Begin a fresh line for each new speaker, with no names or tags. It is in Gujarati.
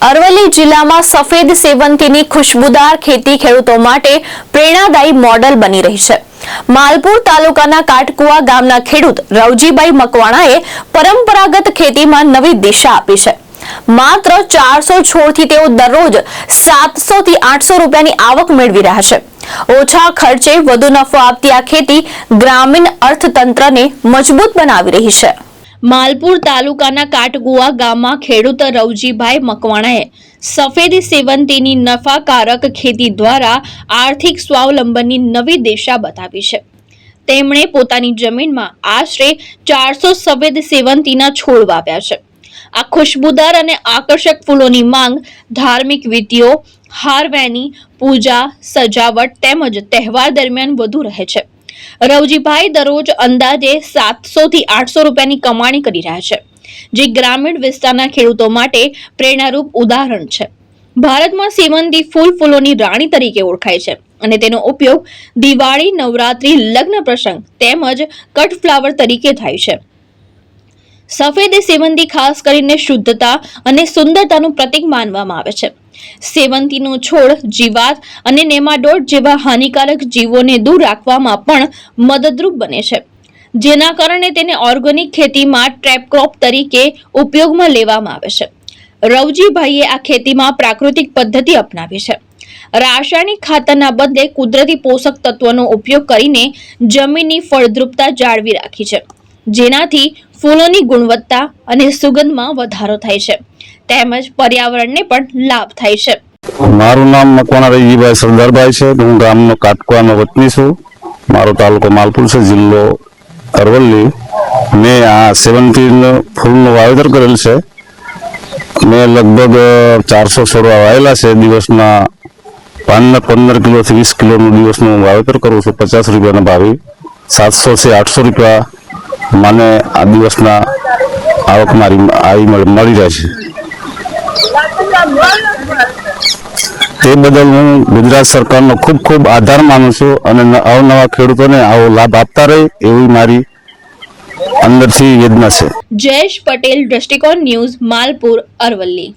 અરવલ્લી જિલ્લામાં સફેદ સેવંતીની ખુશ્બુદાર ખેતી ખેડૂતો માટે પ્રેરણાદાયી મોડલ બની રહી છે। માલપુર તાલુકાના કાટકુવા ગામના ખેડૂત રવજીભાઈ મકવાણાએ પરંપરાગત ખેતીમાં નવી દિશા આપી છે। માત્ર 400 છોડથી તેઓ દરરોજ 700 થી 800 રૂપિયાની આવક મેળવી રહ્યા છે। ઓછા ખર્ચે વધુ નફો આપતી આ ખેતી ગ્રામીણ અર્થતંત્રને મજબૂત બનાવી રહી છે। માલપુર તાલુકાના કાટકુવા ગામમાં ખેડૂત રવજીભાઈ મકવાણાએ સફેદ સેવંતીની નફાકારક ખેતી દ્વારા આર્થિક સ્વાવલંબનની નવી દિશા બતાવી છે। તેમણે પોતાની જમીનમાં આશરે 400 સફેદ સેવંતીના છોડ વાવ્યા છે। આ ખુશ્બુદાર અને આકર્ષક ફૂલોની માંગ ધાર્મિક વિધિઓ, હારવેની, પૂજા, સજાવટ તેમજ તહેવાર દરમિયાન વધુ રહે છે। રવજીભાઈ દરરોજ અંદાજે 700 થી 800 રૂપિયાની કમાણી કરી રહ્યા છે, જે ગ્રામીણ વિસ્તારના ખેડૂતો માટે પ્રેરણારૂપ ઉદાહરણ છે। ભારતમાં સેવંતી ફૂલોની રાણી તરીકે ઓળખાય છે અને તેનો ઉપયોગ દિવાળી, નવરાત્રી, લગ્ન પ્રસંગ તેમજ કટ ફ્લાવર તરીકે થાય છે। સફેદ સેવંતી ખાસ કરીને શુદ્ધતા અને સુંદરતાનું પ્રતીક માનવામાં આવે છે। સેવંતીનો છોડ જીવાત અને નેમાટોડ જેવા હાનિકારક જીવોને દૂર રાખવામાં પણ મદદરૂપ બને છે, જેના કારણે તેને ઓર્ગેનિક ખેતીમાં ટ્રેપ ક્રોપ તરીકે ઉપયોગમાં લેવામાં આવે છે। રવજીભાઈએ આ ખેતીમાં પ્રાકૃતિક પદ્ધતિ અપનાવી છે। રાસાયણિક ખાતરના બદલે કુદરતી પોષક તત્વોનો ઉપયોગ કરીને જમીનની ફળદ્રુપતા જાળવી રાખી છે, જેનાથી ફૂલોની ગુણવત્તા અને સુગંધમાં વધારો થાય છે તેમજ પર્યાવરણને પણ લાભ થાય છે।
મારું નામ મકવાણા રવજીભાઈ સરદારભાઈ છે। હું ગામનો કાટકુવાનો વતની છું। મારો તાલુકો માલપુર છે, જિલ્લો અરવલ્લી। મેં આ સેવંતી ફૂલનું વાવેતર કરેલ છે। મેં લગભગ 400 છોડવા વાવેલા છે। દિવસના 15 કિલોથી 20 કિલોનું દિવસનું વાવેતર કરું છું। 50 રૂપિયાના ભાવે 700 થી 800 રૂપિયા મને આ દિવસના આવક મારી મળી જાય છે। તે બદલ હું ગુજરાત સરકારનો ખૂબ ખૂબ આભાર માનું છું અને અવનવા ખેડૂતોને આવો લાભ આપતા રહે એવી મારી અંદરથી વેદના છે।
જયેશ પટેલ, દ્રષ્ટિકોણ ન્યૂઝ, માલપુર, અરવલ્લી।